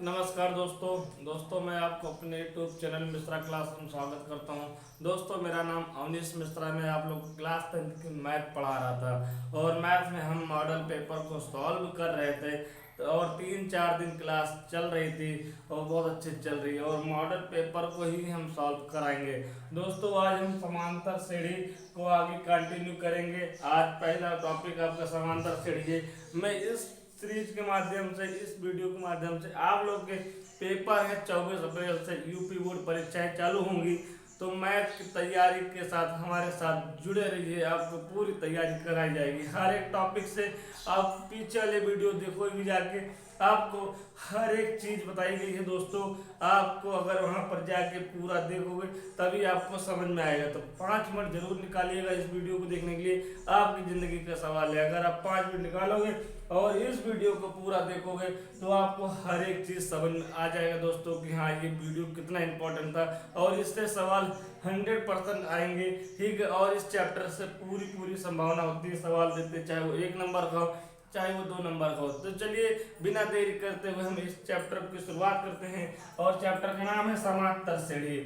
नमस्कार दोस्तों मैं आपको अपने यूट्यूब चैनल मिश्रा क्लास में स्वागत करता हूं। दोस्तों मेरा नाम अवनीश मिश्रा। मैं आप लोग क्लास 10th की मैथ पढ़ा रहा था और मैथ में हम मॉडल पेपर को सॉल्व कर रहे थे और 3-4 दिन क्लास चल रही थी और बहुत अच्छी चल रही है और मॉडल पेपर को ही हम सॉल्व कराएंगे। दोस्तों आज हम समांतर श्रेणी को आगे कंटिन्यू करेंगे। आज पहला टॉपिक आपका समांतर श्रेणी है। मैं इस सीरीज के माध्यम से, इस वीडियो के माध्यम से आप लोग के पेपर है 24 अप्रैल से यूपी बोर्ड परीक्षाएं चालू होंगी, तो मैथ की तैयारी के साथ हमारे साथ जुड़े रहिए। आपको पूरी तैयारी कराई जाएगी हर एक टॉपिक से। आप पीछे वाले वीडियो देखोगे जाके, आपको हर एक चीज़ बताई गई है दोस्तों। आपको अगर वहां पर जाके पूरा देखोगे तभी आपको समझ में आएगा। तो 5 मिनट जरूर निकालिएगा इस वीडियो को देखने के लिए। आपकी ज़िंदगी का सवाल है। अगर आप 5 मिनट निकालोगे और इस वीडियो को पूरा देखोगे तो आपको हर एक चीज़ समझ में आ जाएगा दोस्तों कि हाँ ये वीडियो कितना इंपॉर्टेंट था और इससे सवाल 100% आएंगे। ठीक है, और इस चैप्टर से पूरी संभावना होती है सवाल देते, चाहे वो 1 नंबर का हो चाहे वो 2 नंबर का हो। तो चलिए बिना देरी करते हुए हम इस चैप्टर की शुरुआत करते हैं और चैप्टर का नाम है समांतर श्रेणी।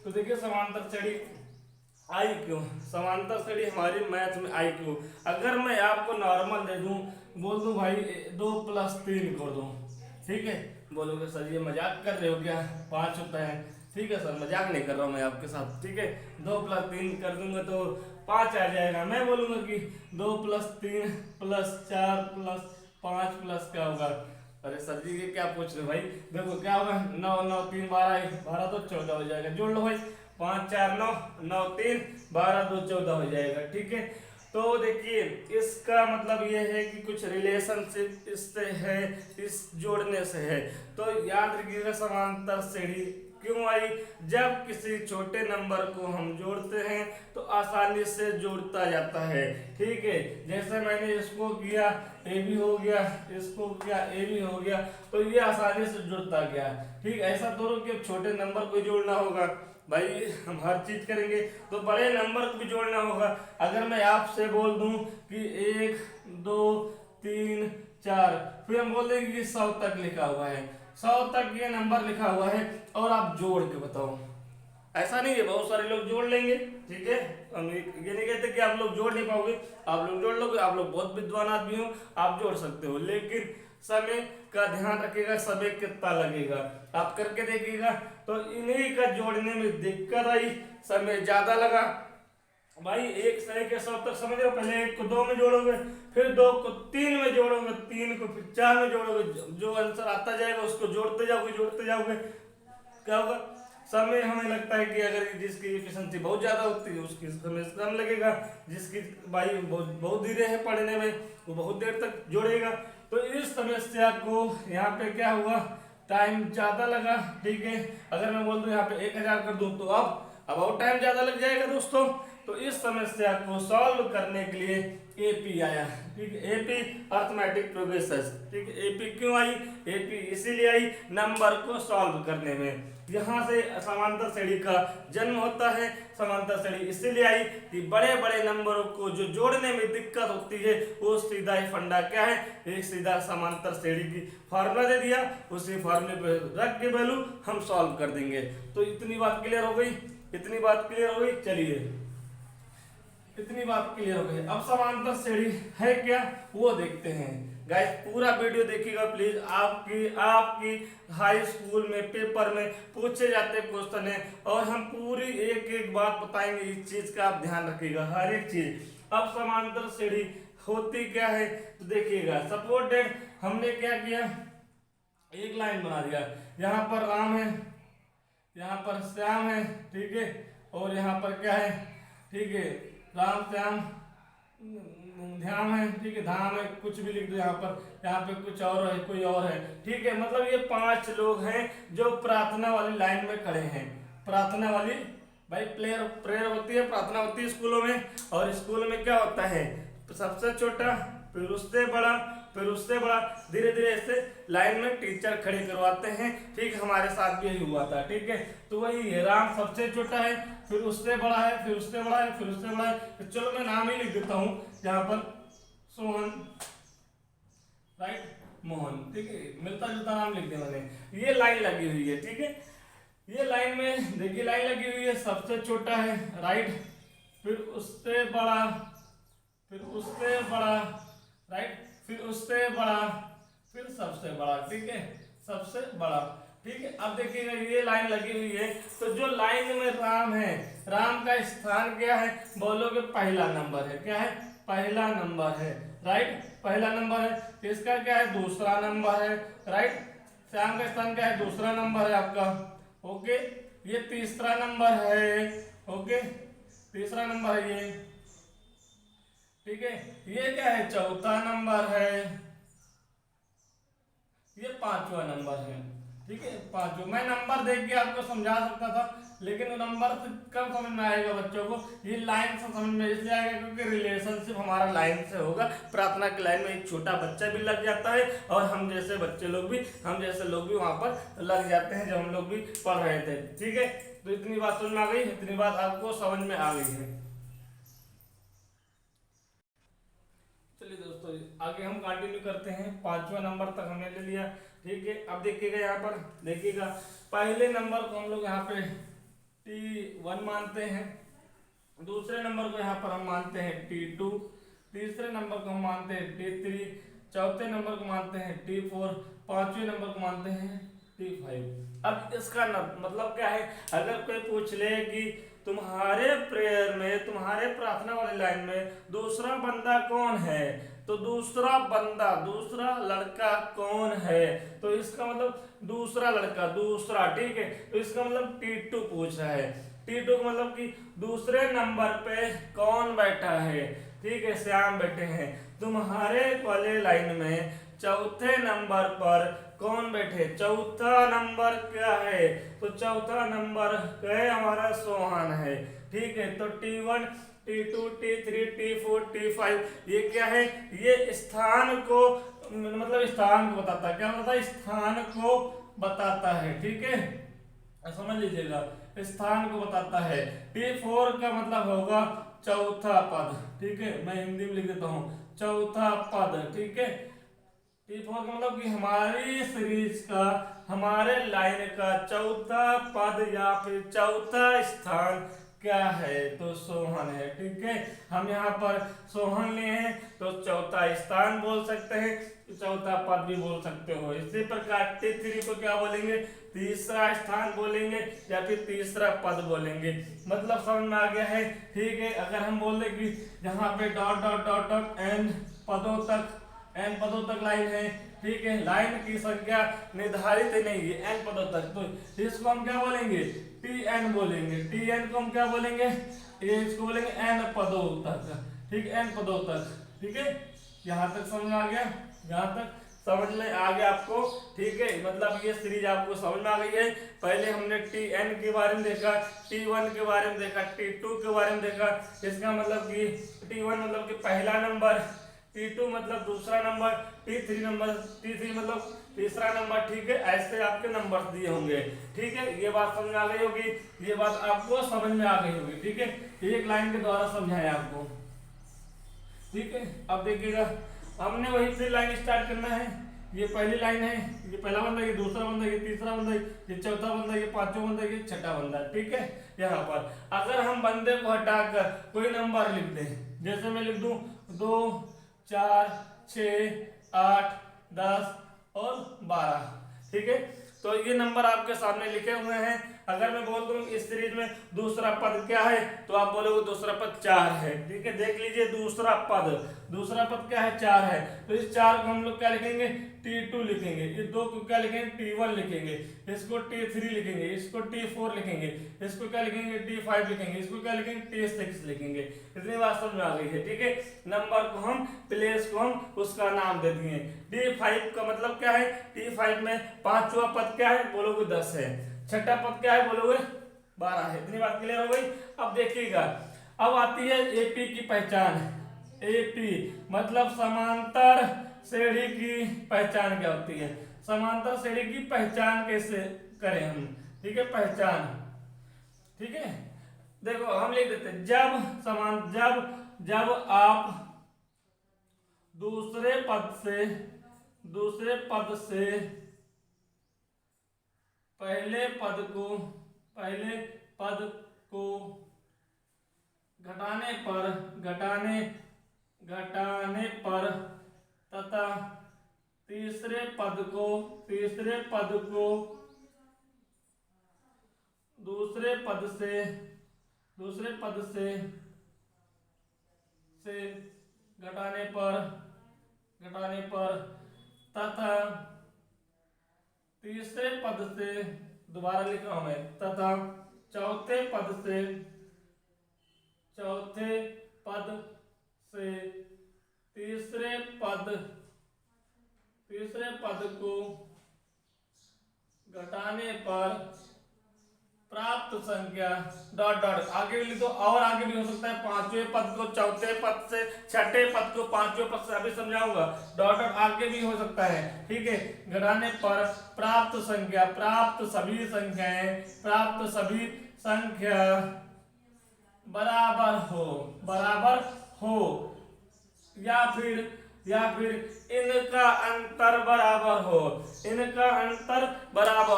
तो देखिए समांतर श्रेणी आई क्यों, समांतर श्रेणी हमारी मैथ में आई क्यों। अगर मैं आपको नॉर्मल दे दूं, बोल दूं भाई 2 + 3 कर दूं, ठीक है, बोलोगे सर ये मजाक कर रहे हो क्या, 5 होता है। ठीक है सर, मजाक नहीं कर रहा हूँ मैं आपके साथ। ठीक है, 2 + 3 कर दूंगा तो 5 आ जाएगा। मैं बोलूंगा कि 2 + 3 + 4 + 5 प्लस क्या होगा। अरे सर जी ये क्या पूछ रहे हो भाई। देखो क्या होगा, 9 9 3 12 12 तो 14 हो जाएगा। जोड़ लो भाई, 5 4 9 9 3 12 2 14 हो जाएगा। ठीक है, तो देखिए इसका मतलब ये है कि कुछ रिलेशनशिप इससे है, इस जोड़ने से है। तो याद रखिएगा समांतर श्रेणी क्यों आई। जब किसी छोटे नंबर को हम जोड़ते हैं तो आसानी से जोड़ता जाता है। ठीक है, जैसे मैंने इसको किया ए भी हो गया, इसको किया ए भी हो गया, तो ये आसानी से जुड़ता गया। ठीक, ऐसा थोड़ा कि छोटे नंबर को जोड़ना होगा भाई, हम हर चीज करेंगे तो बड़े नंबर को भी जोड़ना होगा। अगर मैं आपसे बोल दूं कि 1 2 3 4, फिर हम बोल देंगे कि 100 तक लिखा हुआ है, 100 तक ये नंबर लिखा हुआ है और आप जोड़ के बताओ। ऐसा नहीं है, बहुत सारे लोग जोड़ लेंगे। ठीक है, हम ये नहीं कहते कि आप लोग जोड़ नहीं पाओगे, आप लोग जोड़ लोगे। आप लोग बहुत विद्वान आदमी हो, आप जोड़ सकते हो, लेकिन समय का ध्यान रखिएगा, समय कितना लगेगा आप करके देखिएगा। तो इन्हीं का जोड़ने में दिक्कत आई, समय ज्यादा लगा भाई। 1 से 100 तक समझ रहे हो। पहले 1 को 2 में जोड़ोगे, फिर 2 को 3 में जोड़ोगे, 3 को फिर 4 में जोड़ोगे, जो आंसर आता जाएगा उसको जोड़ते जाओगे क्या होगा। समय हमें लगता है कि अगर जिसकी एफिशिएंसी बहुत ज़्यादा होती है उसकी समय कम लगेगा, जिसकी भाई बहुत धीरे है पढ़ने में वो बहुत देर तक जोड़ेगा। तो इस समस्या को यहाँ पे क्या हुआ, टाइम ज़्यादा लगा। ठीक है, अगर मैं बोल दूँ यहाँ पे 1000 कर दूँ तो अब और टाइम ज़्यादा लग जाएगा दोस्तों। तो इस समस्या को सॉल्व करने के लिए एपी आया। ठीक है, एपी अर्थमेटिक प्रोग्रेसेस। ठीक है, एपी क्यों आई, एपी इसीलिए आई नंबर को सॉल्व करने में। यहाँ से समांतर श्रेणी का जन्म होता है। समांतर श्रेणी इसीलिए आई कि बड़े बड़े नंबरों को जो जोड़ने में दिक्कत होती है वो सीधा ही फंडा क्या है, एक सीधा समांतर श्रेणी की फार्मूला दे दिया, उसी फार्मूले पे रख के वैल्यू हम सॉल्व कर देंगे। तो इतनी बात क्लियर हो गई, इतनी बात क्लियर हो गई। चलिए इतनी बात क्लियर हो गई, अब समांतर श्रेणी है क्या वो देखते हैं। गाइस पूरा वीडियो देखिएगा प्लीज। आपकी हाई स्कूल में पेपर में पूछे जाते क्वेश्चन है और हम पूरी एक एक बात बताएंगे। इस चीज का आप ध्यान रखिएगा, हर एक चीज। अब समांतर श्रेणी होती क्या है तो देखिएगा। सपोर्टेड हमने क्या किया, एक लाइन बना दिया, यहाँ पर राम है, यहाँ पर श्याम है, ठीक है, और यहाँ पर क्या है, ठीक है, राम श्याम ध्यान है, ठीक है, धाम है, कुछ भी लिख दो यहाँ पे कुछ और है, कोई और है। ठीक है, मतलब ये 5 लोग हैं जो प्रार्थना वाली लाइन में खड़े हैं। प्रार्थना वाली भाई प्रेयर होती है, प्रार्थना होती है स्कूलों में, और स्कूल में क्या होता है, सबसे छोटा फिर उससे बड़ा फिर उससे बड़ा, धीरे धीरे ऐसे लाइन में टीचर खड़े करवाते हैं। ठीक है, हमारे साथ भी यही हुआ था। ठीक है, तो वही है, राम सबसे छोटा है, फिर उससे बड़ा है, फिर उससे बड़ा है, फिर उससे बड़ा है। तो चलो मैं नाम ही लिख देता हूँ यहाँ पर, सोहन, राइट, मोहन। ठीक है, मिलता जुलता नाम लिख दिया मैंने। ये लाइन लगी हुई है। ठीक है, ये लाइन में देखिए लाइन लगी हुई है, सबसे छोटा है राइट, फिर उससे बड़ा, फिर उससे बड़ा राइट, फिर उससे बड़ा, फिर सबसे बड़ा। ठीक है, सबसे बड़ा। ठीक है, अब देखिएगा ये लाइन लगी हुई है, तो जो लाइन में राम है, राम का स्थान क्या है बोलोगे, पहला नंबर है। क्या है, पहला नंबर है राइट, पहला नंबर है। इसका क्या है, दूसरा नंबर है राइट। श्याम का स्थान क्या है, दूसरा नंबर है आपका। ओके, ये तीसरा नंबर है। ओके, तीसरा नंबर है ये। ठीक है, ये क्या है, चौथा नंबर है। ये पांचवा नंबर है। ठीक है, पांचवा। मैं नंबर देख के आपको समझा सकता था, लेकिन नंबर से कब समझ में आएगा बच्चों को, ये लाइन से समझ में इसलिए आएगा क्योंकि रिलेशनशिप हमारा लाइन से होगा। प्रार्थना की लाइन में एक छोटा बच्चा भी लग जाता है, और हम जैसे बच्चे लोग भी, हम जैसे लोग भी वहां पर लग जाते हैं, जब हम लोग भी पढ़ रहे थे। ठीक है, तो इतनी बात समझ में आ गई, इतनी बात आपको समझ में आ गई है। चलिए दोस्तों, आगे हम कंटिन्यू करते हैं। पांचवा नंबर तक हमने ले लिया। ठीक है, अब देखिएगा यहाँ पर, देखिएगा पहले नंबर को हम लोग यहाँ पे T1 मानते हैं, दूसरे नंबर को यहाँ पर हम मानते हैं T2, तीसरे नंबर को हम मानते हैं T3, चौथे नंबर को मानते हैं T4, पांचवें नंबर को मानते हैं T5। अब इसका मतलब क्या है, अगर कोई पूछ ले कि तुम्हारे प्रेयर में, तुम्हारे प्रार्थना वाली लाइन में दूसरा बंदा कौन है, तो दूसरा बंदा, दूसरा लड़का कौन है, तो इसका मतलब दूसरा लड़का, दूसरा। ठीक है, तो इसका मतलब T2 पूछ रहा है। T2 का मतलब कि दूसरे नंबर पे कौन बैठा है। ठीक है, श्याम बैठे हैं। तुम्हारे वाले लाइन में चौथे नंबर पर कौन बैठे, चौथा नंबर क्या है, तो चौथा नंबर क्या है, हमारा सोहन है। ठीक है, तो T1, T2, T3, T4, T5 ये क्या है, ये स्थान को, मतलब स्थान को बताता है। क्या बताता है, स्थान को बताता है। ठीक है, समझ लीजिएगा, स्थान को बताता है। T4 का मतलब होगा चौथा पद। ठीक है, मैं हिंदी में लिख देता हूं, चौथा पद। ठीक है, T4 का मतलब कि हमारी सीरीज का, हमारे लाइन का चौथा पद या फिर चौथा स्थान क्या है, तो सोहन है। ठीक है, हम यहाँ पर सोहन लिए हैं, तो चौथा स्थान बोल सकते हैं, चौथा पद भी बोल सकते हो। इसी प्रकार T3 को क्या बोलेंगे, तीसरा स्थान बोलेंगे या फिर तीसरा पद बोलेंगे। मतलब समझ में आ गया है। ठीक है, अगर हम बोल दें कि यहाँ पे dot dot dot dot n पदों तक, एन पदों तक लाइन है। ठीक है, लाइन की संख्या निर्धारित नहीं है एन पदों तक, तो इसको हम क्या बोलेंगे, Tn बोलेंगे। Tn को हम क्या बोलेंगे, इसको बोलेंगे एन पदों तक। ठीक है, एन पदों तक। ठीक है, यहाँ तक समझ में आ गया, यहाँ तक समझ में आ गया आपको। ठीक है, मतलब ये सीरीज आपको समझ में आ गई है। पहले हमने Tn के बारे में देखा, T1 के बारे में देखा, T2 के बारे में देखा। इसका मतलब कि T1 मतलब कि पहला नंबर, T2 मतलब दूसरा नंबर, T3 मतलब तीसरा नंबर। ठीक है, ऐसे आपके नंबर दिए होंगे। ठीक है, ये बात समझ में आ गई होगी, ये बात आपको समझ में आ गई होगी। ठीक है, एक लाइन के द्वारा समझाया आपको। ठीक है, अब देखिएगा, हमने वही से लाइन स्टार्ट करना है। ये पहली लाइन है, ये पहला बंदा, ये दूसरा बंदा, ये तीसरा बंदा, ये चौथा बंदा, ये पांचवा बंदा, ये छठा बंदा। ठीक है, यहाँ पर अगर हम बंदे को हटाकर कोई नंबर लिख दें, जैसे मैं लिख दूं 2, 4, 6, 8, 10 और 12। ठीक है, तो ये नंबर आपके सामने लिखे हुए हैं। अगर मैं बोल दूं इस सीरीज में दूसरा पद क्या है, तो आप बोलोगे दूसरा पद 4 है। ठीक है, देख लीजिए, दूसरा पद, दूसरा पद क्या है, 4 है। तो इस 4 को हम लोग क्या लिखेंगे, T2 लिखेंगे। इस 2 को क्या लिखेंगे, T1 लिखेंगे। इसको T3 लिखेंगे, इसको T4 लिखेंगे, इसको क्या लिखेंगे, T5 लिखेंगे, इसको क्या लिखेंगे, T6 लिखेंगे। इतनी बात समझ में आ गई है। ठीक है, नंबर को हम, प्लेस को हम उसका नाम दे दिए। T5 का मतलब क्या है, T5 में पांचवा पद क्या है, बोलोगे 10 है। छठा पद क्या है, बोलोगे 12 है। इतनी बात क्लियर हो गई। अब देखिएगा, अब आती है एपी की पहचान। एपी मतलब समांतर श्रेणी की पहचान क्या होती है, समांतर श्रेणी की पहचान कैसे करें हम। ठीक है, पहचान। ठीक है, देखो हम लिख देते हैं, जब आप दूसरे पद से, दूसरे पद से पहले पद को घटाने पर तथा तीसरे पद को दूसरे पद से घटाने पर तथा तीसरे पद से, दोबारा लिख रहा हूं मैं, तथा चौथे पद से तीसरे पद को घटाने पर प्राप्त संख्या डॉट डॉट आगे भी लिख दो, और आगे भी हो सकता है पांचवें पद को चौथे पद से, छठे पद को पांचवें पद से, अभी समझाऊंगा। डॉट डॉट आगे भी हो सकता है, ठीक है। घटाने पर प्राप्त सभी संख्या बराबर हो या फिर इनका अंतर बराबर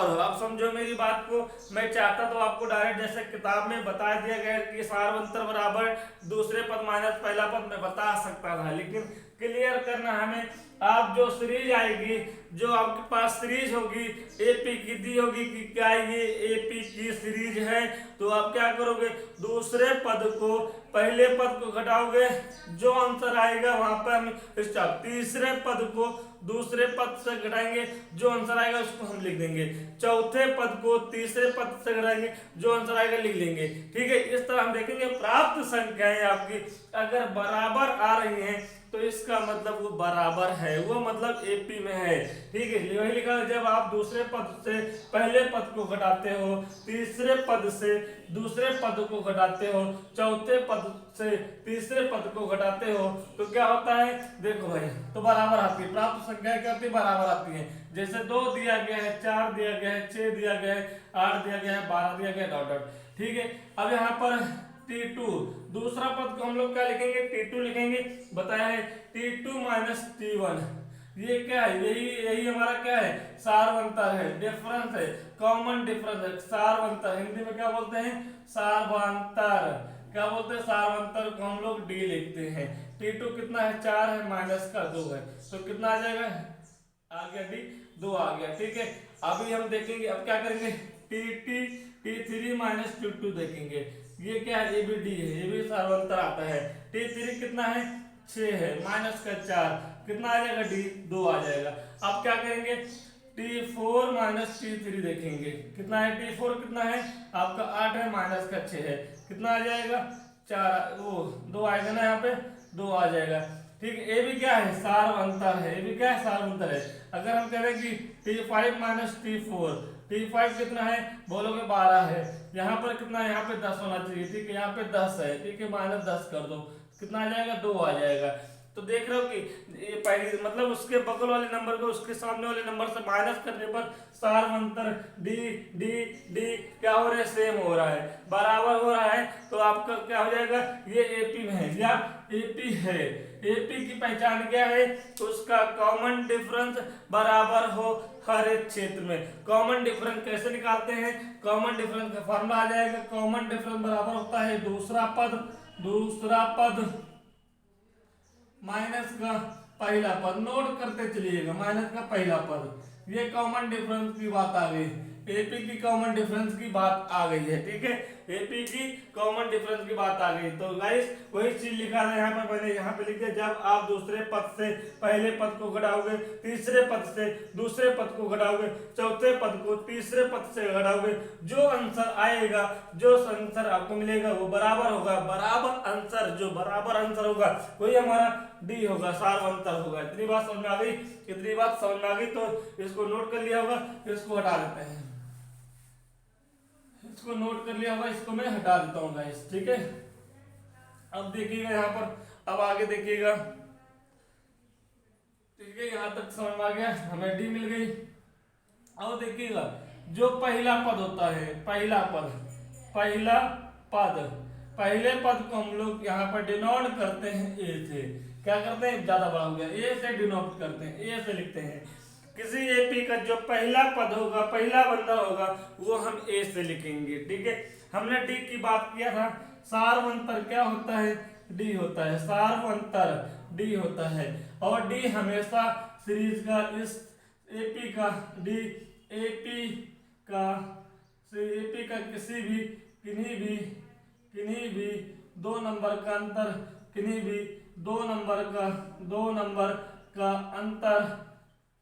हो। अब समझो मेरी बात को। मैं चाहता तो आपको डायरेक्ट जैसे किताब में बता दिया गया कि सार्वंतर बराबर दूसरे पद माइनस पहला पद में बता सकता था, लेकिन क्लियर करना हमें। आप जो सीरीज आएगी, जो आपके पास सीरीज होगी एपी की दी होगी कि क्या ये एपी की सीरीज है, तो आप क्या करोगे, दूसरे पद को पहले पद को घटाओगे, जो आंसर आएगा वहां पर हम तीसरे पद को दूसरे पद से घटाएंगे, जो आंसर आएगा उसको हम लिख देंगे। चौथे पद को तीसरे पद से घटाएंगे, जो आंसर आएगा लिख लेंगे, ठीक है। इस तरह हम देखेंगे प्राप्त संख्याएं आपकी अगर बराबर आ रही हैं तो इसका मतलब वो बराबर है, वो मतलब एपी में है, ठीक है। वही लिखा है, जब आप दूसरे पद से पहले पद को घटाते हो, तीसरे पद से दूसरे पद को घटाते हो, चौथे पद से तीसरे पद को घटाते हो, तो क्या होता है, देखो भाई, तो बराबर आती है। प्राप्त संख्या क्या होती है, बराबर आती है। जैसे 2 दिया गया है, 4 दिया गया है, 6 दिया गया है, 8 दिया गया है, 12 दिया गया है, डॉट डॉट, ठीक है। अब यहाँ पर T2 दूसरा पद को हम लोग क्या लिखेंगे, T2 लिखेंगे। बताया है T2 माइनस T1, ये क्या है, यही हमारा क्या है, सार्वंतर है, डिफरेंस है, कॉमन डिफरेंस है, सार्वंतर। हिंदी में क्या बोलते हैं, सार्वंतर। क्या बोलते हैं, सार्वंतर को हम लोग D लिखते हैं। T2 कितना है, 4 है, माइनस का 2 है, तो कितना आ जाएगा, आ गया D, 2 आ गया, ठीक है। अभी हम देखेंगे, अब क्या करेंगे, T3 माइनस T2 देखेंगे। ये क्या है, ये भी D है, ये भी सार्वंतर आता है। T3 कितना है, 6 है, माइनस का 4, कितना आ जाएगा, D, 2 आ जाएगा। अब क्या करेंगे, T4 माइनस T3 देखेंगे, कितना है, T4 कितना है आपका 8 है, माइनस का 6 है, कितना आ जाएगा, 4, वो 2 आएगा ना, यहाँ पे 2 आ जाएगा, ठीक है। ये भी क्या है, सार्वंतर है, ये भी क्या है, सार्वंतर है। अगर हम कह रहे हैं कि T5 माइनस T4, T5 कितना है, बोलोगे 12 है, यहाँ पर कितना है, यहाँ पे 10 होना चाहिए, ठीक है, यहाँ पे 10 है, ठीक है, माइनस 10 कर दो, कितना आ जाएगा, 2 आ जाएगा। तो देख रहे हो कि ये पहली मतलब उसके बगल वाले नंबर को उसके सामने वाले नंबर से माइनस करने पर सार्वंतर डी डी डी क्या हो रहा है, सेम हो रहा है, बराबर हो रहा है, तो आपका क्या हो जाएगा, ये एपी में है या एपी है। एपी की पहचान क्या है, तो उसका कॉमन डिफरेंस बराबर हो हर एक क्षेत्र में। कॉमन डिफरेंस कैसे निकालते हैं, कॉमन डिफरेंस का फॉर्मूला आ जाएगा, कॉमन डिफरेंस बराबर होता है दूसरा पद माइनस का पहला पद। नोट करते चलिएगा, माइनस का पहला पद, ये कॉमन डिफरेंस की बात आ गई, एपी की कॉमन डिफरेंस की बात आ गई है, ठीक है, एपी की कॉमन डिफरेंस की बात आ गई। तो गाइस वही चीज लिखा है यहाँ पर, मैंने यहाँ पे लिख दिया, जब आप दूसरे पद से पहले पद को घटाओगे, तीसरे पद से दूसरे पद को घटाओगे, चौथे पद को तीसरे पद से घटाओगे, जो आंसर आएगा, जो आंसर आपको मिलेगा वो बराबर होगा, बराबर आंसर, जो बराबर आंसर होगा वही हमारा डी होगा, सार्वंतर होगा। इतनी बात समझ में आ गई, इतनी बात समझ में आ गई, तो इसको नोट कर लिया होगा, इसको हटा देते हैं, इसको नोट कर लिया होगा, इसको मैं हटा देता हूँ गाइस, ठीक है। अब देखिएगा यहाँ पर, अब आगे देखिएगा, ठीक है, यहाँ तक समझ में आ गया, हमें डी मिल गई। अब देखिएगा जो पहला पद होता है, पहला पद पहले पद को हम लोग यहाँ पर डिनोट करते हैं ए से। क्या करते हैं, ज्यादा बड़ा हो गया, ए से डिनोट करते हैं, ए से लिखते हैं। किसी एपी का जो पहला पद होगा, पहला बंदा होगा, वो हम ए से लिखेंगे, ठीक है। हमने डी की बात किया था, सार्वंतर क्या होता है, डी होता है, सार्वंतर डी होता है। और डी हमेशा सीरीज का इस एपी का डी एपी का किन्हीं भी दो नंबर का अंतर, किन्हीं भी दो नंबर का अंतर,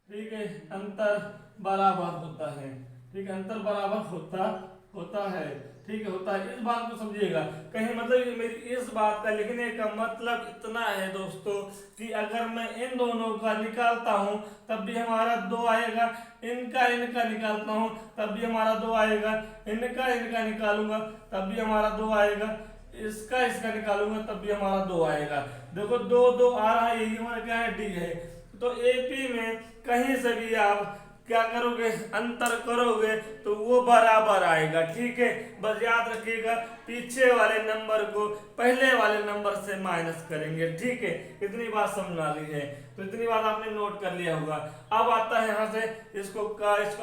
ठीक है, अंतर बराबर होता है, ठीक है, अंतर बराबर होता है, ठीक है, होता है। इस बात को समझिएगा, कहीं मतलब ये मेरी इस बात का लिखने का मतलब इतना है दोस्तों कि अगर मैं इन दोनों का निकालता हूं तब भी हमारा 2 आएगा, इनका निकालता हूं तब भी हमारा 2 आएगा, इनका निकालूंगा तब भी हमारा 2 आएगा, इसका निकालूंगा तब भी हमारा 2 आएगा। देखो 2 2 आ रहा है, यही हमारा क्या है, डी है। तो एपी में कहीं से भी आप क्या करोगे, अंतर करोगे तो वो बराबर आएगा, ठीक है। बस याद रखिएगा, पीछे वाले नंबर को पहले वाले नंबर से माइनस करेंगे, ठीक है। इतनी बात समझ आ गई है, तो इतनी बात आपने नोट कर लिया होगा। अब आता है यहाँ से इसको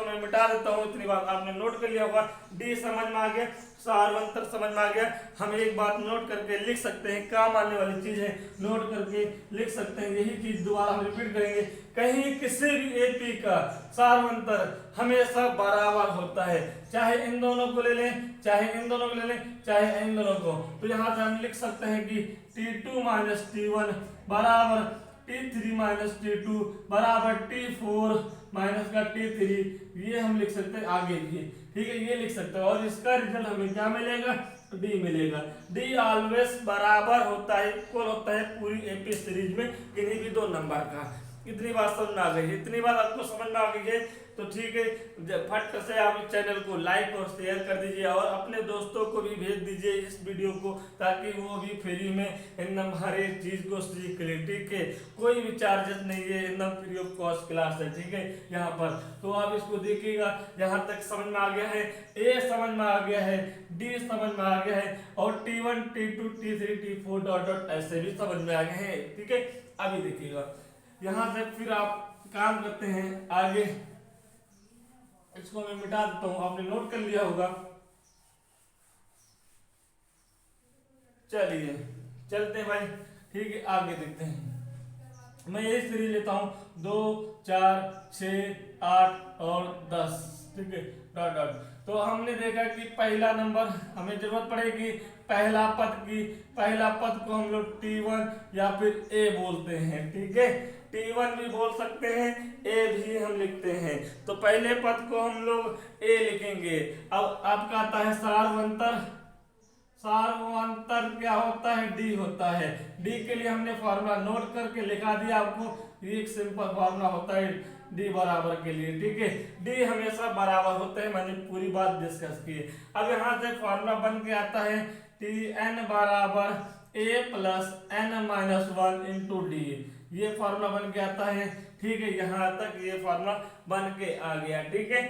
मैं मिटा देता हूँ, इतनी बात आपने नोट कर लिया होगा। डी समझ में आ गया, सार्वंतर समझ में आ गया। हम एक बात नोट करके लिख सकते हैं, काम आने वाली चीज है, नोट करके लिख सकते हैं। यही चीज दोबारा हम रिपीट करेंगे, कहीं किसी भी एपी का सार्वंतर हमेशा बराबर होता है, चाहे इन दोनों को ले लें, चाहे इन दोनों को ले लें, चाहे इन दोनों को। तो यहाँ से हम लिख सकते हैं कि T2 माइनस T1 बराबर T3 माइनस T2 बराबर T4 माइनस का T3, ये हम लिख सकते हैं आगे की, ठीक है, ये लिख सकते हैं। और इसका रिजल्ट हमें क्या मिलेगा, डी मिलेगा। डी ऑलवेज बराबर होता है, इक्वल होता है पूरी एपी सीरीज में किन्हीं भी 2 नंबर का। इतनी बात समझ में आ गई है, इतनी बात आपको समझ में आ गई है तो ठीक है, फट से आप इस चैनल को लाइक और शेयर कर दीजिए और अपने दोस्तों को भी भेज दीजिए इस वीडियो को, ताकि वो भी फ्री में एकदम हर एक चीज को सीख ले, ठीक है। कोई भी चार्जेस नहीं है, एकदम फ्री ऑफ कॉस्ट क्लास है, ठीक है। यहाँ पर तो आप इसको देखिएगा, यहाँ तक समझ में आ गया है, ए समझ में आ गया है, डी समझ में आ गया है, और T1 T2 T3 T4 dot dot ऐसे भी समझ में आ गए हैं, ठीक है। अभी देखिएगा, यहाँ से फिर आप काम करते हैं आगे, इसको मैं मिटा देता हूं, आपने नोट कर लिया होगा। चलिए चलते हैं भाई, ठीक है, आगे देखते हैं। मैं यही सीरीज लेता हूं, 2 4 6 8 और 10, ठीक है, डॉट डॉट। तो हमने देखा कि पहला नंबर हमें जरूरत पड़ेगी पहला पद को हम लोग T1 या फिर ए बोलते हैं, ठीक है। T1 भी बोल सकते हैं, ए भी हम लिखते हैं। तो पहले पद को हम लोग ए लिखेंगे। अब आपका आता है सार्वंतर क्या होता है, डी होता है। डी के लिए हमने फॉर्मूला नोट करके लिखा दिया आपको, ये एक सिंपल फॉर्मूला होता है डी बराबर के लिए, ठीक है। डी हमेशा बराबर होते हैं, मैंने पूरी बात डिस्कस की। अब यहाँ से फॉर्मूला बन के आता है Tn बराबर a plus n minus 1 into d, ये फॉर्मूला बन के आता है, ठीक है। यहाँ तक ये फॉर्मूला बन के आ गया, ठीक है।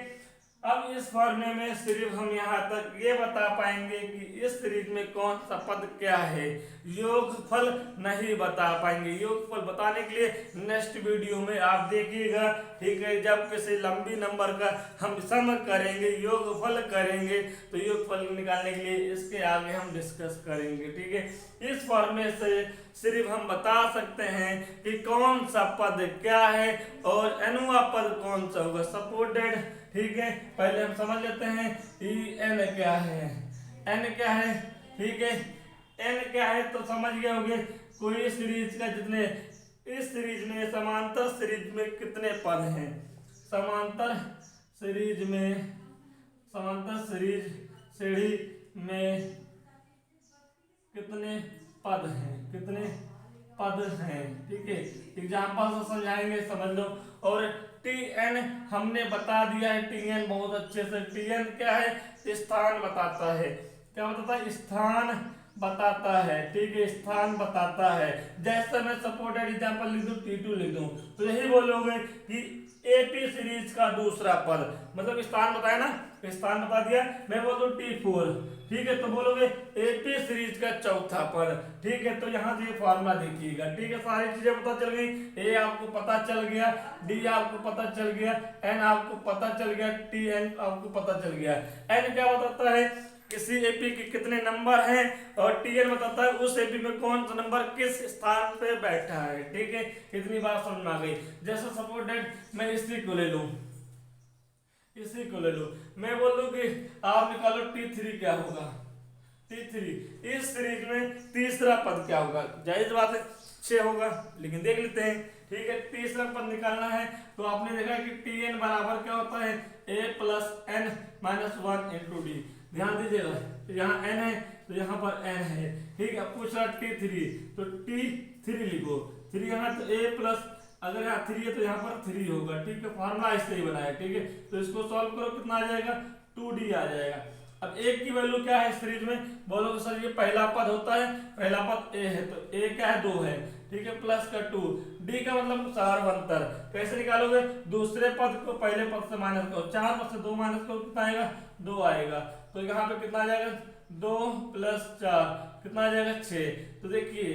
अब इस फॉर्मूले में सिर्फ हम यहाँ तक ये बता पाएंगे कि इस सीरीज में कौन सा पद क्या है, योगफल नहीं बता पाएंगे। योगफल बताने के लिए नेक्स्ट वीडियो में आप देखिएगा, ठीक है। जब किसी लंबी नंबर का हम सम करेंगे, योगफल करेंगे, तो योगफल निकालने के लिए इसके आगे हम डिस्कस करेंगे, ठीक है। इस फॉर्मूले से सिर्फ हम बता सकते हैं कि कौन सा पद क्या है और अनुवा पद कौन सा होगा, सपोर्टेड, ठीक है। पहले हम समझ लेते हैं एन क्या है, एन क्या है, ठीक है। एन क्या है तो समझ गए होंगे, कोई सीरीज का जितने इस सीरीज में समांतर सीरीज में कितने पद हैं, समांतर सीरीज में कितने पद हैं, ठीक है। एग्जाम्पल से समझाएंगे, समझ लो। और Tn हमने बता दिया है, Tn बहुत अच्छे से, Tn क्या है, स्थान बताता है, क्या बताता है, स्थान बताता है, ठीक है, स्थान बताता है। जैसे मैं सपोर्टेड एग्जांपल लिख दूं, T2 लिख दूं, तो यही बोलोगे कि एपी सीरीज का दूसरा पद, मतलब स्थान बताया ना, स्थान बता दिया। मैं बोल दूं T4, ठीक है, तो बोलोगे एपी सीरीज का चौथा पद, ठीक है। तो यहाँ से फॉर्मूला देखिएगा, ठीक है, सारी चीजें पता चल गई। ए आपको पता चल गया, डी आपको पता चल गया, एन आपको पता चल गया, टी एन आपको पता चल गया। एन क्या बताता है, किसी एपी के कितने नंबर हैं, और टीएन बताता है उस एपी में कौन सा नंबर किस स्थान पे बैठा है, ठीक है। इतनी बात समझ में आ गई। जैसे सपोज दैट मैं इसी को ले लूं, इसी को ले लो, मैं बोल दूं कि आप निकालो T3 क्या होगा, T3 इस सीरीज में तीसरा पद क्या होगा, जाहिर बात है 6 होगा, लेकिन देख लेते हैं, ठीक है। तीसरा पद निकालना है तो आपने देखा कि Tn बराबर क्या होता है, a plus n minus 1 into d. ध्यान दीजिएगा, तो यहाँ n है तो यहाँ पर n है, ठीक है। पूछ रहा T3 तो T3 लिखो, 3 यहाँ तो a प्लस, अगर यहाँ 3 है तो यहाँ पर 3 होगा, ठीक है। फॉर्मूला इससे ही बनाया, ठीक है। तो इसको सॉल्व करो, कितना आ जाएगा, 2d आ जाएगा। अब एक की वैल्यू क्या है सीरीज में, बोलोगे सर ये पहला पद होता है, पहला पद a है, तो a क्या है 2 है, ठीक है, प्लस का 2, d का मतलब सारवंतर। कैसे निकालोगे, दूसरे पद को पहले पद से माइनस करो, 4 पद से 2 माइनस करो, कितना आएगा, 2 आएगा। तो यहाँ पे कितना आ जाएगा, 2 प्लस 4 कितना आ जाएगा, 6। तो देखिए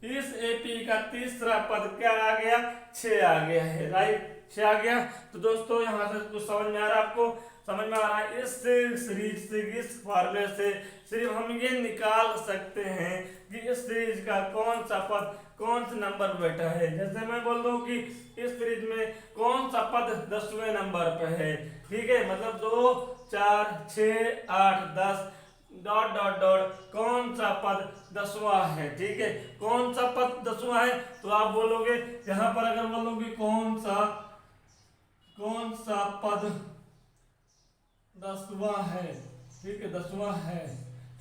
इस एपी का तीसरा पद क्या आ गया, 6 आ गया है, राइट, 6 आ गया। तो दोस्तों यहाँ से कुछ समझ में आ रहा है आपको, समझ में आ रहा है। इस सीरीज से, इस फार्मूले से सिर्फ हम ये निकाल सकते हैं कि इस सीरीज का कौन सा पद कौन से नंबर पर बैठा है। जैसे मैं बोल दूं कि इस सीरीज में कौन सा पद 10वें नंबर पे है, ठीक है, मतलब 2 4 6 8 10 डॉट डॉट डॉट कौन सा पद 10वां है, ठीक है। कौन सा पद 10वां है, तो आप बोलोगे यहाँ पर अगर बोलोगे कौन सा पद 10वां है, ठीक है, 10वां है,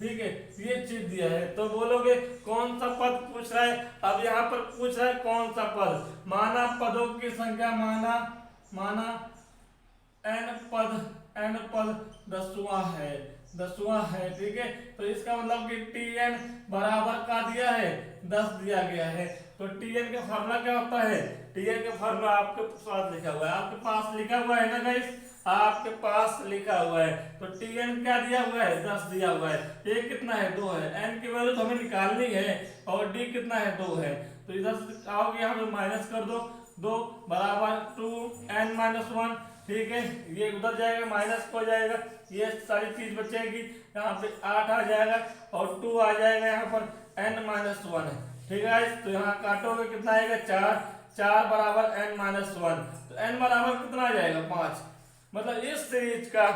ठीक है, ये चीज दिया है। तो बोलोगे कौन सा पद पूछ रहा है, अब यहाँ पर पूछ रहा है कौन सा पद, माना पदों की संख्या, माना n पद 10वां है, 10वां है, ठीक है। तो इसका मतलब कि Tn बराबर का दिया है, 10 दिया गया है। तो Tn का फॉर्मूला क्या होता है, Tn का फॉर्मूला आपके पास लिखा हुआ है, आपके पास लिखा हुआ है ना गाइस, आपके पास लिखा हुआ है। तो Tn क्या दिया हुआ है, 10 दिया हुआ है, a कितना है, 2 है, n की वैल्यू तो हमें निकालनी है, और d कितना है, 2 है। तो इधर से आओगे यहाँ पे माइनस कर दो, 2 बराबर 2n माइनस 1, ठीक है, ये उधर जाएगा माइनस हो जाएगा, ये सारी चीज बचेगी, यहाँ पे 8 आ जाएगा और 2 आ जाएगा यहाँ पर n माइनस 1 है, ठीक है। तो यहाँ काटोगे कितना आएगा, 4 बराबर n माइनस 1, तो n बराबर कितना आ जाएगा, 5। मतलब इस सीरीज का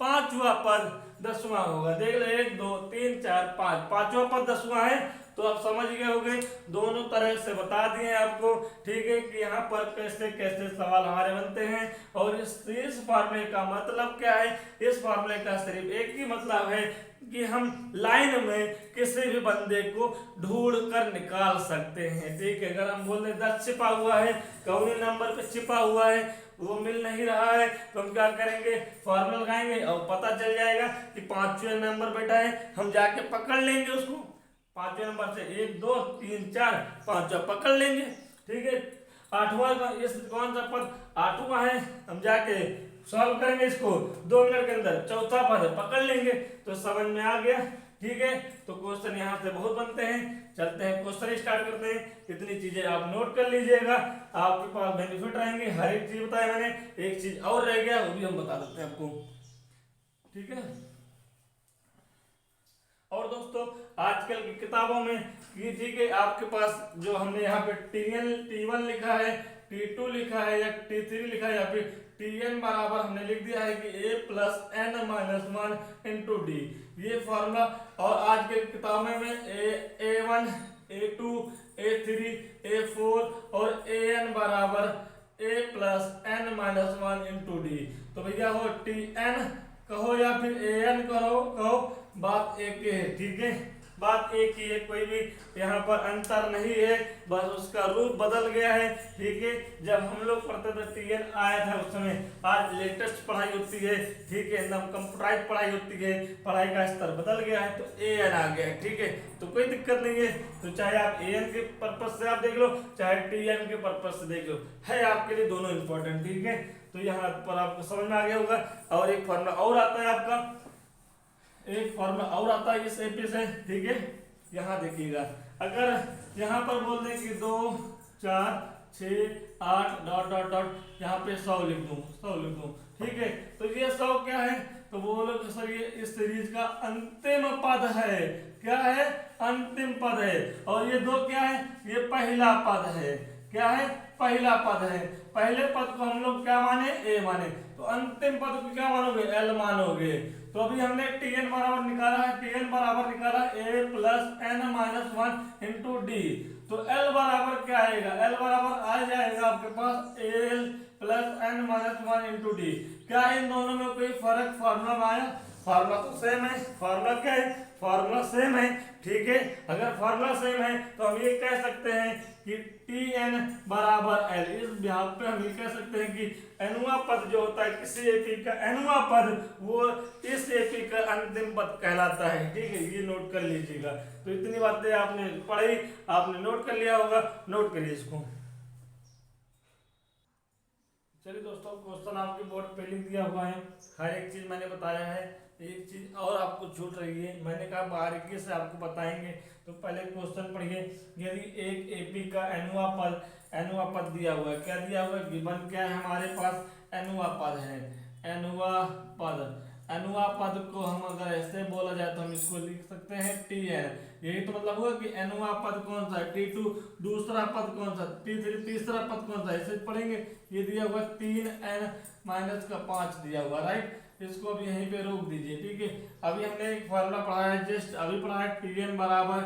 5वां पद 10वां होगा। देख लो 1 2 3 4 5, 5वां पद 10वां है। तो आप समझ गए होंगे, दोनों तरह से बता दिए आपको, ठीक है, कि यहाँ पर कैसे कैसे सवाल हमारे बनते हैं। और इस फार्मूले का मतलब क्या है, इस फार्मूले का सिर्फ एक ही मतलब है कि हम लाइन में किसी भी बंदे को ढूंढ कर निकाल सकते हैं, ठीक है। अगर हम बोल दें 10 छिपा हुआ है, कौन नंबर पे छिपा हुआ है, वो मिल नहीं रहा है, तो हम क्या करेंगे, फॉर्मूला लगाएंगे और पता चल जाएगा कि 5वें नंबर बैठा है, हम जाके पकड़ लेंगे उसको, 5वें नंबर से 1 2 3 4 5 पकड़ लेंगे, ठीक है। 8वां का इस कौन सा पद 8वां है, हम जाके सॉल्व करेंगे इसको 2 मिनट के अंदर, चौथा पद पकड़ लेंगे। तो समझ में आ गया, ठीक है। तो क्वेश्चन यहाँ से बहुत बनते हैं, चलते हैं क्वेश्चन स्टार्ट करते हैं। इतनी चीजें आप नोट कर लीजिएगा, आपके पास बेनिफिट रहेंगे, हर एक चीज बताया मैंने। एक चीज और रह गया, वो भी हम बता देते हैं आपको, ठीक है। और दोस्तों आजकल की किताबों में ये, ठीक है, आपके पास जो हमने यहाँ पे T1 लिखा है, T2 लिखा है या T3 लिखा है, या फिर Tn बराबर हमने लिख दिया है कि a plus n minus 1 into d, ये फॉर्मूला। और आज के किताबों में A1 A2 A3 A4 और An बराबर a plus n minus 1 into d. तो भैया हो Tn कहो या फिर An कहो, बात एक है, ठीक है, बात एक ही है, कोई भी यहाँ पर अंतर नहीं है, बस उसका रूप बदल गया है। ठीक है, जब हम लोग पढ़ते थे टीएन आया था उस समय, आज लेटेस्ट पढ़ाई होती है। ठीक है, एकदम कंप्यूटराइज पढ़ाई होती है, पढ़ाई का स्तर बदल गया है, तो एएन आ गया है। ठीक है, तो कोई दिक्कत नहीं है। तो चाहे आप एएन के पर्पज से आप देख लो, चाहे टीएन के पर्पज से देख लो, है आपके लिए दोनों इंपॉर्टेंट। ठीक है, तो यहाँ पर आपको समझ में आ गया होगा। और एक फॉर्मूला और आता है आपका, एक फॉर्मूला और आता है इस एपी से। ठीक है, यहाँ देखिएगा, अगर यहाँ पर बोल दें कि 2 4 6 8 डॉट डॉट डॉट यहाँ पे 100 लिख दूँ, 100 लिख दूँ। ठीक है, तो ये 100 क्या है, तो बोलो कि सर ये इस सीरीज का अंतिम पद है। क्या है, अंतिम पद है। और ये 2 क्या है, ये पहला पद है। क्या है, पहला पद है। पहले पद को हम लोग क्या माने, ए माने, तो अंतिम पद को क्या मानोगे, एल मानोगे। तो अभी हमने टीएन बराबर निकाला है, टीएन बराबर निकाला a plus n minus 1 into d. तो एल बराबर क्या आएगा, एल बराबर आ जाएगा आपके पास l plus n minus 1 into d. क्या इन दोनों में कोई फर्क फार्मूला में आया, फार्मूला तो सेम है। फार्मूला क्या है, फार्मूला सेम है। ठीक है, अगर फार्मूला सेम है तो हम ये कह सकते हैं कि टी एन बराबर एल। इस बिहार पे हम ये कह सकते हैं कि एनुआ पद जो होता है किसी एपी का, एनुआ पद वो इस एपी का अंतिम पद कहलाता है। ठीक है, ये नोट कर लीजिएगा। तो इतनी बातें आपने पढ़ी, आपने नोट कर लिया होगा, नोट करिए इसको। चलिए दोस्तों, क्वेश्चन आपके बोर्ड पे लिख दिया हुआ है, हर एक चीज मैंने बताया है। एक चीज और आपको छूट रही है, मैंने कहा बारीकी से आपको बताएंगे। तो पहले क्वेश्चन पढ़िए, यदि एक एपी का एनुआ पद दिया हुआ है, क्या दिया हुआ है, गिवन क्या है हमारे पास, एनुआ पद है। एनुआ पद को हम अगर ऐसे बोला जाए तो हम इसको लिख सकते हैं टी एन। यही तो मतलब हुआ कि एनुआ पद कौन सा है, T2 दूसरा पद कौन सा, T3 तीसरा पद कौन सा, ऐसे पढ़ेंगे। ये दिया हुआ 3n माइनस का 5 दिया हुआ, राइट। इसको अब यहीं पे रोक दीजिए। ठीक है, अभी हमने एक फार्मूला पढ़ा है, जस्ट अभी पढ़ा है, Tn बराबर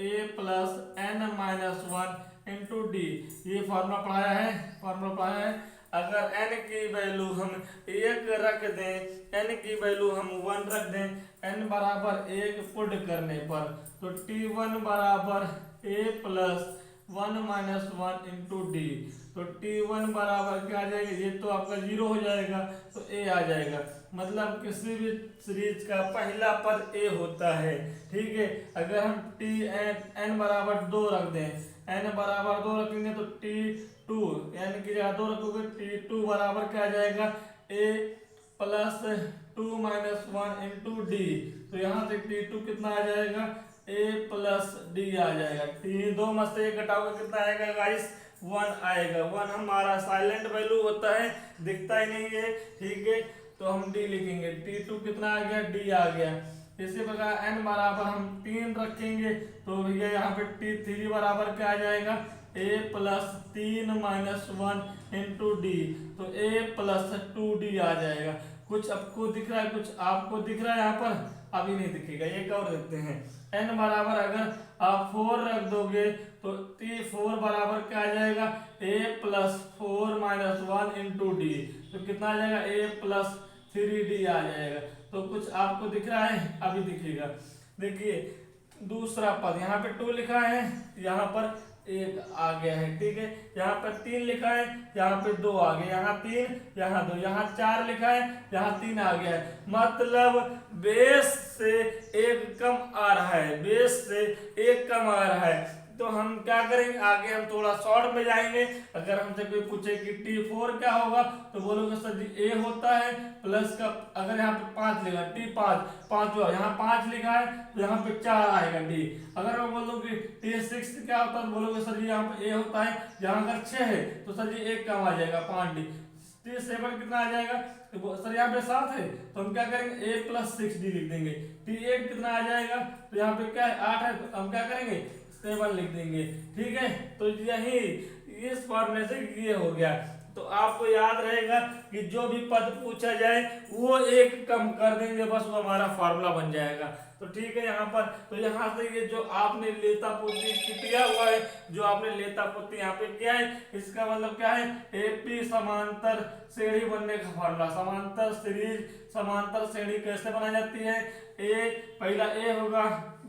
a plus n minus 1 into d. ये फार्मूला पढ़ाया है, फार्मूला पढ़ाया है। अगर n की वैल्यू हम 1 रख दें, n की वैल्यू हम 1 रख दें, n बराबर 1 पुट करने पर, तो T1 बराबर a plus 1 minus 1 into d. तो T1 बराबर क्या आ जाएगा, ये तो आपका 0 हो जाएगा, तो a आ जाएगा। मतलब किसी भी सीरीज का पहला पद a होता है। ठीक है, अगर हम n बराबर 2 रख दें, n बराबर 2 रखेंगे तो T2 n की जगह 2 रखोगे, T2 बराबर क्या आ जाएगा, a plus 2 minus 1 into d. तो यहाँ से T2 कितना आ जाएगा, a प्लस डी आ जाएगा। T2 में से घटाओगे कितना आएगा गाइस, 1 आएगा। 1 हमारा साइलेंट वैल्यू होता है, दिखता ही नहीं है। ठीक है, तो हम डी लिखेंगे, T2 कितना आ गया, डी आ गया। इसी प्रकार n बराबर हम 3 रखेंगे, तो भैया यहाँ पे T3 बराबर क्या आ जाएगा, a plus 3 minus 1 into d. तो a प्लस 2d आ जाएगा। कुछ आपको दिख रहा है, कुछ आपको दिख रहा है यहाँ पर, अभी नहीं दिखेगा। एक और देखते हैं, n बराबर अगर आप 4 रख दोगे तो T4 बराबर क्या आ जाएगा, a plus 4 minus 1 into d. तो कितना आ जाएगा, a प्लस 3d आ जाएगा। तो कुछ आपको दिख रहा है, अभी दिखेगा। देखिए दूसरा पद, यहाँ पे 2 लिखा है, यहाँ पर 1 आ गया है। ठीक है, यहाँ पर 3 लिखा है, यहाँ पे 2 आ गया, यहाँ 3, यहाँ 2, यहाँ 4 लिखा है, यहाँ 3 आ गया है। मतलब बेस से 1 कम आ रहा है, बेस से 1 कम आ रहा है। तो हम क्या करेंगे, आगे हम थोड़ा शॉर्ट में जाएंगे। अगर हमसे कोई पूछे कि T4 क्या होगा, तो बोलोगे सर जी A होता है प्लस का, अगर यहाँ पे 5 लिखा T5 5, यहाँ 5 लिखा है तो यहाँ पे 4 आएगा D। अगर मैं बोलूँ कि T6 क्या होता है, तो बोलोगे सर जी यहाँ पे A होता है, यहाँ अगर 6 है तो सर जी 1 कम आ जाएगा 5D। T7 कितना आ जाएगा, तो सर यहाँ पे 7 है, तो हम क्या करेंगे A प्लस 6D लिख देंगे। T8 कितना आ जाएगा, तो यहाँ पे क्या है 8 है, तो हम क्या करेंगे 7 लिख देंगे। ठीक है, तो यही इस फॉर्मूले से ये हो गया। तो आपको याद रहेगा कि जो भी पद पूछा जाए वो 1 कम कर देंगे, बस वो हमारा फार्मूला बन जाएगा। तो ठीक है, यहाँ पर तो यहाँ से ये जो आपने लेता पोती किया हुआ है, जो आपने लेता पोती यहाँ पे किया है, इसका मतलब क्या है, एपी समांतर श्रेणी बनने का फार्मूला। समांतर सीरीज, समांतर श्रेणी कैसे बनाई जाती है, ए पहला ए होगा,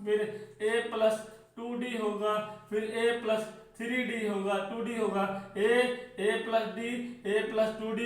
फिर a प्लस 2d होगा, फिर a प्लस 3d होगा, 2d होगा, a plus d, a plus 2d,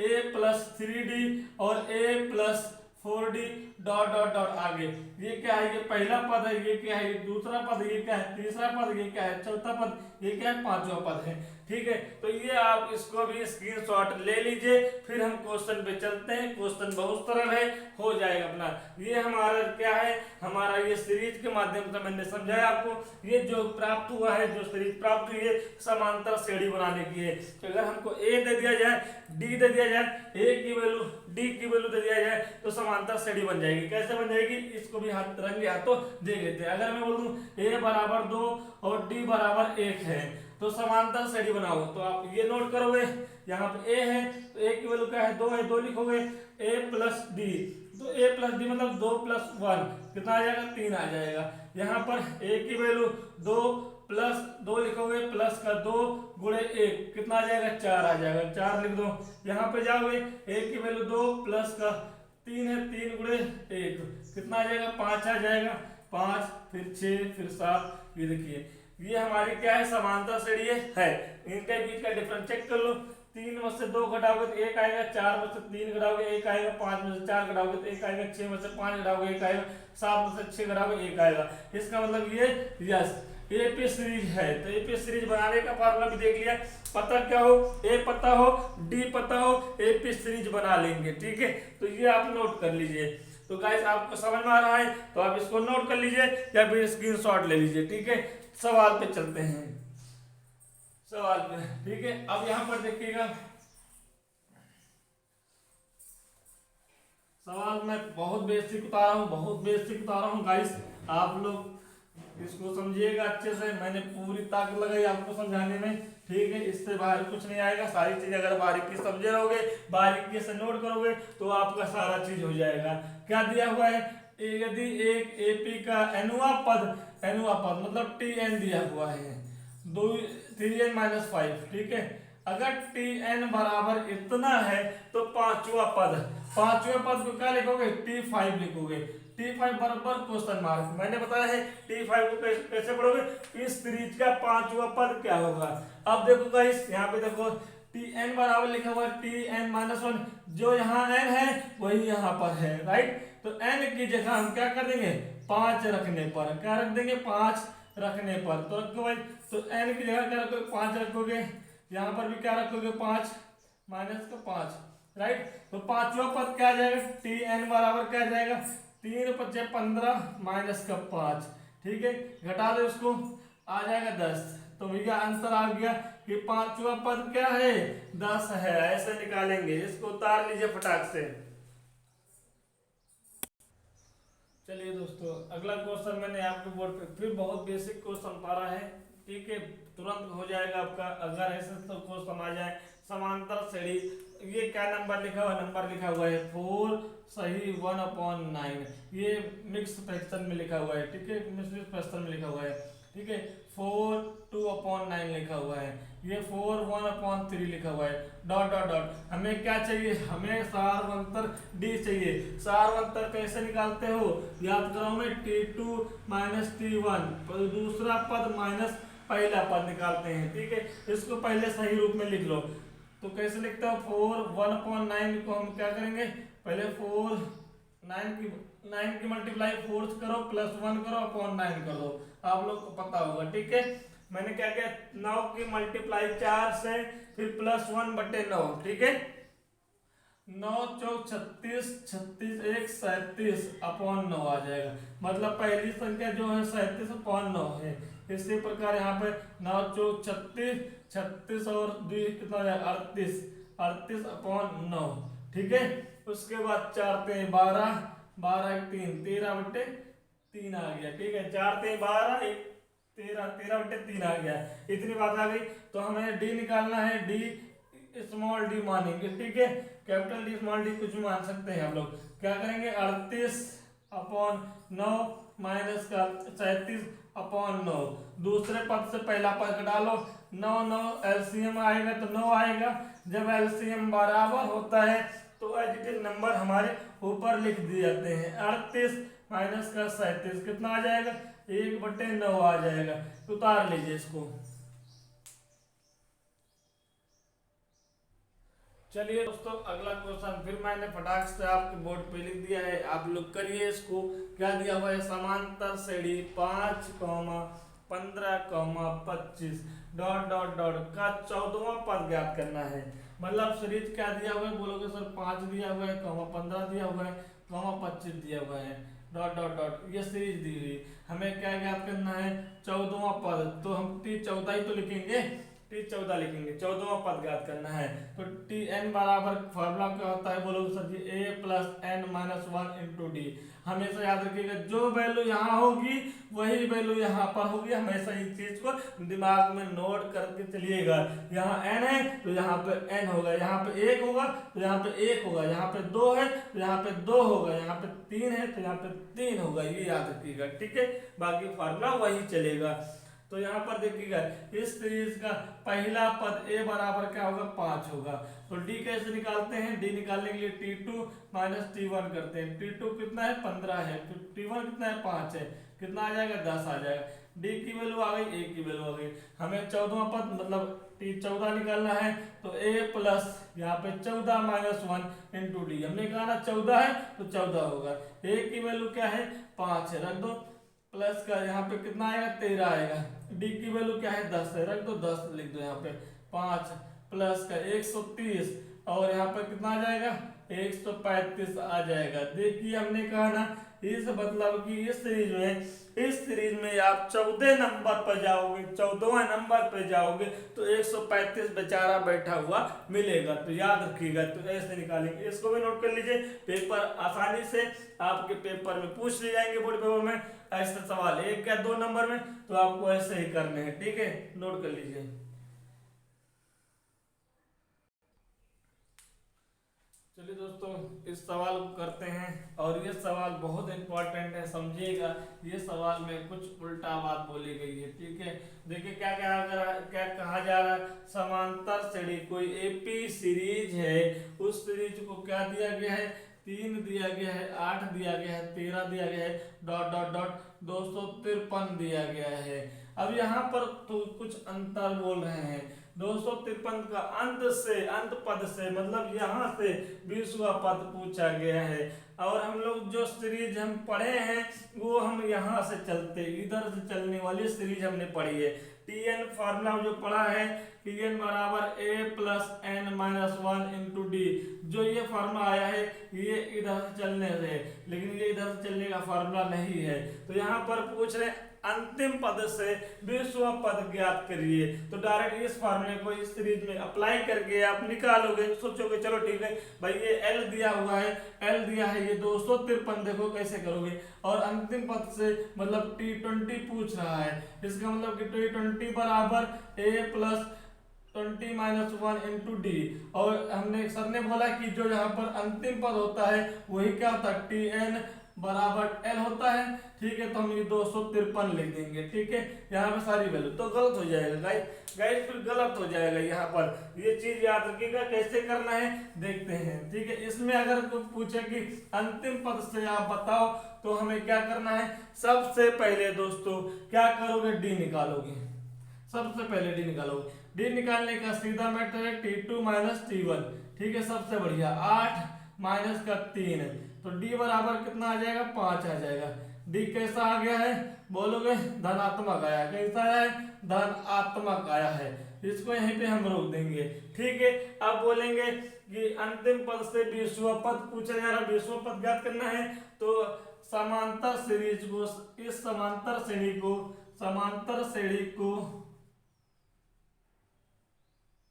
a plus 3d और a plus 4d dot dot dot आगे। ये क्या है? ये पहला पद है, ये क्या है? ये दूसरा पद, ये क्या है? तीसरा पद, ये क्या है? चौथा पद, ये क्या है? पांचवा पद है। ठीक है, तो ये आप इसको भी स्क्रीनशॉट ले लीजिए। फिर हम क्वेश्चन पे चलते हैं। क्वेश्चन बहुत सरल है, हो जाएगा अपना। ये हमारा क्या है? हमारा ये सीरीज के माध्यम से मैंने समझाया आपको। ये जो प्राप्त हुआ है, जो सीरीज प्राप्त हुई है, समांतर श्रेणी बनाने की है। तो अगर हमको ए दे दिया जाए, डी दे दिया जाए, ए की वैल्यू, डी की वैल्यू दे दिया जाए, तो समांतर श्रेणी बन जाएगी। कैसे बन जाएगी? इसको भी हाथ रंगे हाथों देख लेते हैं। अगर मैं बोल दूं ए बराबर 2 और डी बराबर 1 है, तो समांतर श्रेणी बनाओ। तो आप ये नोट करोगे, यहाँ पे ए है तो ए की वैल्यू क्या है? 2 है, 2 लिखोगे। ए प्लस डी, तो ए प्लस डी मतलब 2 प्लस 1 कितना आ जाएगा? 3 आ जाएगा। यहाँ पर ए की वैल्यू 2 प्लस 2 लिखोगे, प्लस का 2 गुणे 1 कितना आ जाएगा? 4 आ जाएगा। 4 लिख दो। यहाँ पे जाओगे, ए की वैल्यू 2 प्लस का 3 है, 3 गुणे 1 कितना आ जाएगा? 5 आ जाएगा। 5 फिर 6 फिर 7। ये देखिए, ये हमारी क्या है? समांतर श्रेणी है। इनके बीच का डिफरेंस चेक कर लो। 3 में से 2 घटाओगे तो 1 आएगा, 4 में से 3 घटाओगे 1 आएगा, 5 में से 4 घटाओगे तो 1 आएगा, 6 में से 5 घटाओगे 1 आएगा, 7 में से 6 घटाओगे 1 आएगा। इसका मतलब ये यस एपी सीरीज है। तो एपी सीरीज बनाने का फॉर्मूला भी देख लिया। पता क्या हो? ए पता हो, डी पता हो, एपी सीरीज बना लेंगे। ठीक है, तो ये आप नोट कर लीजिए। तो गाइस आपको समझ में आ रहा है तो आप इसको नोट कर लीजिए या फिर स्क्रीनशॉट ले लीजिए। ठीक है, सवाल पे चलते हैं। सवाल पे, ठीक है, अब यहां पर देखिएगा सवाल मैं बहुत बेसिक उतारा हूं, बहुत बेसिक उतारा हूं गाइस। आप लोग इसको समझिएगा अच्छे से। मैंने पूरी ताकत लगाई आपको समझाने में। ठीक है, इससे बाहर कुछ नहीं आएगा। सारी चीज अगर बारीकी समझे रहोगे, बारीकी से नोट करोगे, तो आपका सारा चीज हो जाएगा। क्या दिया हुआ है? यदि एक एपी का एनुआ पद मतलब टी एन दिया हुआ है, 3n माइनस 5। ठीक है, अगर टी एन बराबर इतना है तो पांचवा पद को क्या लिखोगे? T5 लिखोगे। T5 बराबर क्वेश्चन मार्क। मैंने बताया है T5 को कैसे पढ़ोगे? इस सीरीज का पांचवा पद क्या होगा? अब देखो गाइस, यहाँ पे देखो Tn बराबर लिखा हुआ Tn माइनस 1। जो यहाँ n है वही यहाँ पर है, राइट। तो n की जगह हम क्या कर देंगे? 5 रखने पर क्या रख देंगे? 5 रखने पर। तो रखो भाई, तो n की जगह क्या रखोगे? 5 रखोगे। यहाँ पर भी क्या रखोगे? 5 माइनस का 5, राइट। तो पांचवा पद क्या आ जाएगा? Tn बराबर क्या आ जाएगा? 3 5 15 माइनस का 5। ठीक है, घटा दो इसको, आ जाएगा 10। तो भैया आंसर आ गया कि पांचवा पद क्या है? 10 है। ऐसे निकालेंगे। इसको उतार लीजिए फटाक से। चलिए दोस्तों, अगला क्वेश्चन मैंने आपके बोर्ड पे फिर बहुत बेसिक क्वेश्चन उतारा है। ठीक है, तुरंत हो जाएगा आपका अगर ऐसे तो क्वेश्चन आ जाए। समांतर श्रेणी, ये क्या नंबर लिखा हुआ? नंबर लिखा हुआ है 4 सही 1/9। ये मिक्स फ्रैक्शन में लिखा हुआ है। ठीक है, मिक्स फ्रैक्शन में लिखा हुआ है। ठीक है, 4 2/9 लिखा हुआ है। ये 4 1/3 लिखा हुआ है। Dot dot dot. हमें क्या चाहिए? हमें सारवंतर डी चाहिए। सारवंतर कैसे निकालते हो? याद करो, में T2 माइनस T1 दूसरा पद माइनस पहला पद निकालते हैं। ठीक है, इसको पहले सही रूप में लिख लो। तो कैसे लिखते हो? 4 1/9 को हम क्या करेंगे? पहले 4 9 की मल्टीप्लाई 4 करो, प्लस 1 करो, अपॉन 9 कर दो। आप लोग को पता होगा। ठीक है, मैंने क्या किया? 9 की मल्टीप्लाई 4 से, फिर प्लस 1/9। ठीक है, 9 चौक 36, 36 1 37 अपॉन 9 आ जाएगा। मतलब पहली संख्या जो है 37/9 है। इसी प्रकार यहाँ पे 9 चौक 36, 36 और 2 कितना हो जाएगा? 38, 38/9। ठीक है, उसके बाद 4 3 12, 12 1 3 13/3 आ गया। ठीक है, 4 3 12 1 13, 13/3 आ गया। इतनी बात आ गई। तो हमें डी निकालना है। डी स्मॉल डी मानेंगे। ठीक है, कैपिटल डी स्मॉल डी कुछ भी मान सकते हैं हम लोग। क्या करेंगे? 38/9 माइनस का 37/9। दूसरे पद से पहला पद घटा लो। 9 9 एलसीएम आएगा तो 9 आएगा। जब एलसीएम बराबर होता है तो एज इट इज नंबर हमारे ऊपर लिख दिए जाते हैं। 38 माइनस का 37 कितना आ जाएगा, 1/9 आ जाएगा। तो उतार लीजिए इसको। चलिए दोस्तों अगला क्वेश्चन फिर मैंने फटाक से आपके बोर्ड पे लिख दिया है, आप लोग करिए इसको। क्या दिया हुआ है, समांतर श्रेणी 5, 15, 25 डॉट डॉट डॉट का 14वां पद ज्ञात करना है। मतलब सीरीज क्या दिया हुआ है, बोलोगे सर 5 दिया हुआ है, 15 दिया हुआ है, 25 दिया हुआ है, डॉट डॉट डॉट ये सीरीज दी हुई। हमें क्या ज्ञात करना है, 14वां पद। तो हम T14 ही तो लिखेंगे, T14 लिखेंगे, 14वां पद ज्ञात करना है। तो Tn बराबर फॉर्मूला क्या होता है, बोलोगे sir ji a plus n minus 1 into d. हमेशा याद रखिएगा जो वैल्यू यहाँ होगी वही वैल्यू यहाँ पर होगी, हमेशा इस चीज को दिमाग में नोट करके चलिएगा। यहाँ n है तो यहाँ पे n होगा, यहाँ पे 1 होगा तो यहाँ पे 1 होगा, यहाँ पे 2 है तो यहाँ पे 2 होगा, यहाँ पे 3 है तो यहाँ पे 3 होगा, ये याद रखिएगा, ठीक है। बाकी फॉर्मूला वही चलेगा। तो यहाँ पर देखिएगा इस सीरीज का पहला पद a बराबर क्या होगा, 5 होगा। तो d कैसे निकालते हैं, d निकालने के लिए T2 माइनस T1 करते हैं। T2 कितना है, 15 है, तो T1 कितना है, 5 है, कितना आ जाएगा, 10 आ जाएगा। d की वैल्यू आ गई, a की वैल्यू आ गई। हमें 14वां पद मतलब T14 निकालना है, तो a प्लस यहाँ पे 14 माइनस 1 इंटू डी। हमने कहा ना 14 है तो 14 होगा। a की वैल्यू क्या है, 5 है, रख दो, प्लस का यहाँ पे कितना आएगा, 13 आएगा। डी की वैल्यू क्या है, 10 है, रख दो 10 लिख दो यहाँ पे। 5 प्लस का 130 और यहाँ पे कितना आ जाएगा, 135 आ जाएगा। देखिए हमने कहा ना इस मतलब कि इस सीरीज में आप 14 नंबर पर जाओगे, 14वां नंबर पर जाओगे तो 135 बेचारा बैठा हुआ मिलेगा। तो याद रखिएगा, तो ऐसे निकालेंगे। इसको भी नोट कर लीजिए, पेपर आसानी से आपके पेपर में पूछ ले जाएंगे, बोर्ड पेपर में ऐसे सवाल 1 या 2 नंबर में, तो आपको ऐसे ही करने हैं, ठीक है, नोट कर लीजिए। चलिए दोस्तों इस सवाल को करते हैं, और ये सवाल बहुत इंपॉर्टेंट है, समझिएगा। ये सवाल में कुछ उल्टा बात बोली गई है, ठीक है। देखिए क्या कहा जा रहा है, समांतर श्रेणी कोई एपी सीरीज है, उस सीरीज को क्या दिया गया है, 3 दिया गया है, 8 दिया गया है, 13 दिया गया है, डॉट डॉट डॉट 253 दिया गया है। अब यहाँ पर तो कुछ अंतर बोल रहे हैं। 253 का अंत पद से मतलब यहाँ से 20वां पद पूछा गया है। और हम लोग जो सीरीज हम पढ़े हैं वो हम यहाँ से चलते, इधर से चलने वाली सीरीज हमने पढ़ी है। Tn फार्मूला जो पढ़ा है, Tn बराबर a plus n minus 1 into D. जो ये फार्मूला आया है ये इधर से चलने से, लेकिन ये इधर से चलने का फार्मूला नहीं है। तो यहाँ पर पूछ रहे अंतिम पद से 20वां पद ज्ञात करिए। तो डायरेक्ट इस फार्मूले को इस सीरीज में अप्लाई करके आप निकालोगे, सोचोगे चलो ठीक है भाई ये L दिया हुआ है, L दिया है, ये 253 देखो कैसे करोगे। और अंतिम पद से मतलब T20 पूछ रहा है, इसका मतलब कि T20 बराबर a plus 20 minus 1 into D. और हमने सर ने बोला कि जो यहाँ पर अंतिम पद होता है वही क्या होता है, Tn बराबर L होता है, ठीक है। तो हम ये 253 लिख देंगे, ठीक है। यहाँ पे सारी वैल्यू तो गलत हो जाएगा गाइस, फिर गलत हो जाएगा यहाँ पर। ये चीज याद रखिएगा, कैसे करना है देखते हैं, ठीक है। इसमें अगर कोई पूछे कि अंतिम पद से आप बताओ तो हमें क्या करना है, सबसे पहले दोस्तों क्या करोगे, डी निकालोगे, सबसे पहले डी निकालोगे। डी निकालने का सीधा मेथड है T2 माइनस T1, ठीक है। सबसे बढ़िया 8 माइनस का 3, तो डी बराबर कितना आ जाएगा, 5 आ जाएगा। डी कैसा आ गया है, बोलोगे धनात्मक आया, कैसा आया है, धनात्मक आया है। इसको यहीं पे हम रोक देंगे, ठीक है। अब बोलेंगे कि अंतिम पद से 20वां पद पूछा जा रहा है, 20वां पद ज्ञात करना है। तो समांतर सीरीज को, इस समांतर श्रेणी को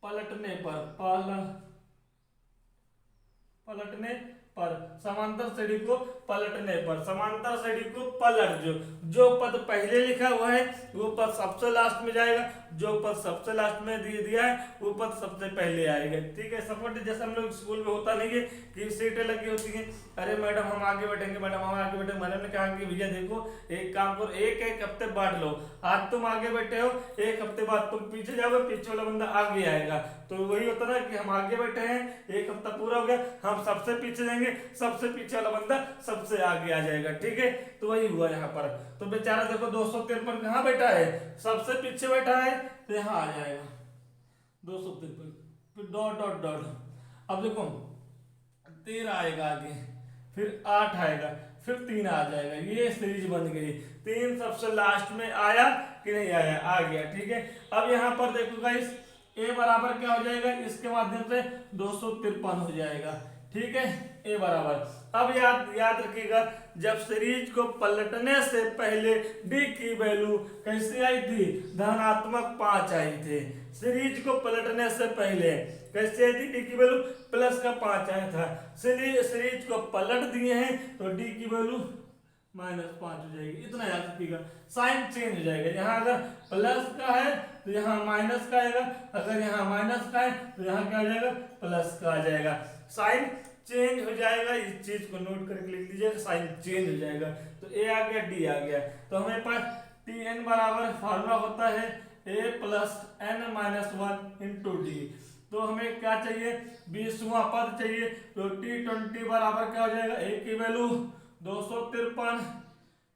पलटने पर समांतर श्रेणी को पलटने पर, समांतर श्रेणी को पलट, जो पद पहले लिखा हुआ है वो पद सबसे लास्ट में जाएगा, जो पद सबसे लास्ट में दिया है वो पद सबसे पहले आएगा। ठीक है, सपोर्ट जैसे हम लोग स्कूल में होता नहीं है कि सीटें लगी होती हैं, अरे मैडम हम आगे बैठेंगे, मैडम हम आगे बैठेंगे, मैडम ने कहा कि भैया देखो एक काम करो, एक एक हफ्ते बांट लो, आज तुम आगे बैठे हो, एक हफ्ते बाद तुम पीछे जाओगे, पीछे वाला बंदा आगे आएगा। तो वही होता ना कि हम आगे बैठे हैं, एक हफ्ता पूरा हो गया, हम सबसे पीछे जाएंगे, सबसे पीछे वाला बंदा सबसे आगे आ जाएगा। ठीक है, तो वही हुआ यहाँ पर। तो बेचारा देखो 253 कहाँ बैठा है, सबसे पीछे बैठा है, तो यहाँ आ जाएगा 253, फिर डॉट डॉट डॉट, अब देखो 13 आएगा आगे, फिर 8 आएगा, फिर 3 आ जाएगा। ये सीरीज बन गई। 3 सबसे लास्ट में आया कि नहीं आया, आ गया। ठीक है, अब यहाँ पर देखो गाइस ए बराबर क्या हो जाएगा, इसके माध्यम से 253 हो जाएगा। ठीक है, ए बराबर, अब याद रखिएगा जब सीरीज को पलटने से पहले डी की वैल्यू कैसी आई थी, धनात्मक 5 आई थी। सीरीज को पलटने से पहले कैसे आई थी, डी की वैल्यू प्लस का 5 आया था। सीरीज को पलट दिए हैं तो डी की वैल्यू -5 हो जाएगी। इतना याद रखिएगा, साइन चेंज हो जाएगा। यहाँ अगर प्लस का है तो यहाँ माइनस का आएगा, अगर यहाँ माइनस का है तो यहाँ क्या आ जाएगा, प्लस का आ जाएगा। साइन चेंज हो जाएगा, इस चीज को नोट करके लिख लीजिए, साइन चेंज हो जाएगा। तो ए आ गया, डी आ गया, तो हमें पास टी एन बराबर फार्मूला होता है a plus n minus 1 into d. तो हमें क्या चाहिए, 20वां पद चाहिए। तो T20 बराबर क्या हो जाएगा, ए की वैल्यू 253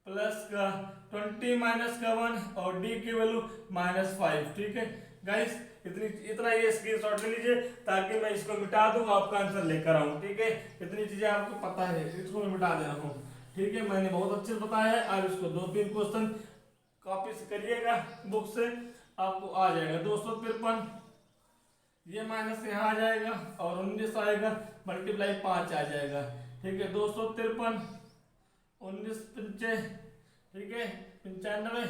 प्लस का 20 माइनस का 1 और डी की वैल्यू -5। ठीक है गाइस, इतना ये स्क्रीनशॉट ले लीजिए ताकि मैं इसको मिटा दूं, आपका आंसर लेकर आऊं। ठीक है, इतनी चीजें आपको पता है, इसको मैं मिटा दे रहा हूं। ठीक है, मैंने बहुत अच्छे से बताया है। आप इसको 2-3 क्वेश्चन कॉपी से करिएगा बुक से, आपको आ जाएगा 253, ये माइनस यहाँ आ जाएगा और 19 आएगा, मल्टीप्लाई 5 आ जाएगा। ठीक है, 253 19 पंचे, ठीक है 95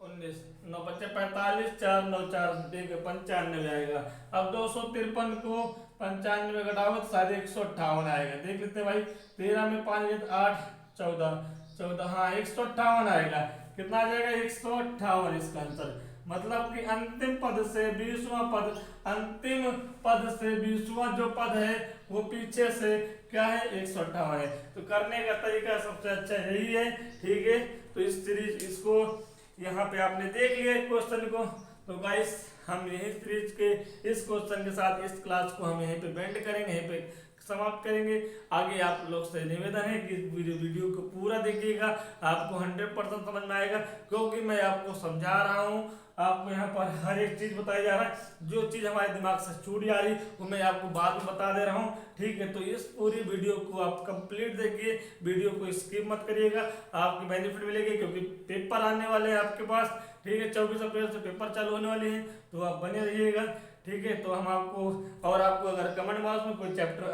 19 9 बच्चे 45 4 9 4 देख 95 आएगा। अब 253 को 95 में घटाओगे तो शायद 158 आएगा। देख लेते भाई, 13 में 5 8 14 हाँ 158 आएगा। कितना आ जाएगा, 158 इसका आंसर। मतलब कि अंतिम पद से 20वां पद, अंतिम पद से 20वां जो पद है वो पीछे से क्या है, 158 है। तो करने का तरीका सबसे अच्छा यही है। ठीक है, तो इस सीरीज इसको यहाँ पे आपने देख लिया क्वेश्चन को। तो गाइस हम यही सीरीज के इस क्वेश्चन के साथ इस क्लास को हम यहीं पे बेंड करेंगे, यहीं पे समाप्त करेंगे। आगे आप लोग से निवेदन है कि वीडियो को पूरा देखिएगा, आपको 100% समझ में आएगा, क्योंकि मैं आपको समझा रहा हूँ, आपको यहाँ पर हर एक चीज बताई जा रहा है। जो चीज हमारे दिमाग से छूट जा रही वो मैं आपको बाद में बता दे रहा हूँ। ठीक है, तो इस पूरी वीडियो को आप कंप्लीट देखिए, वीडियो को स्किप मत करिएगा, आपको बेनिफिट मिलेगी क्योंकि पेपर आने वाले हैं आपके पास। ठीक है, 24 अप्रैल से पेपर चालू होने वाले हैं, तो आप बने रहिएगा। ठीक है, तो हम आपको, और आपको अगर कमेंट बॉक्स में कोई चैप्टर,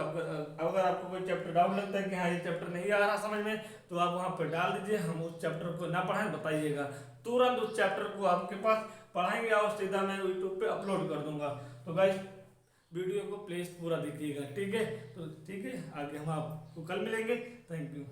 अगर आपको कोई चैप्टर डाउट लगता है कि हाँ ये चैप्टर नहीं आ रहा समझ में, तो आप वहाँ पर डाल दीजिए, हम उस चैप्टर को ना पढ़ाएं बताइएगा, तुरंत उस चैप्टर को आपके पास पढ़ाएंगे और सीधा मैं यूट्यूब पे अपलोड कर दूंगा। तो गाइस वीडियो को प्लीज पूरा देखिएगा। ठीक है, तो ठीक है, आगे हम आपको कल मिलेंगे। Thank you.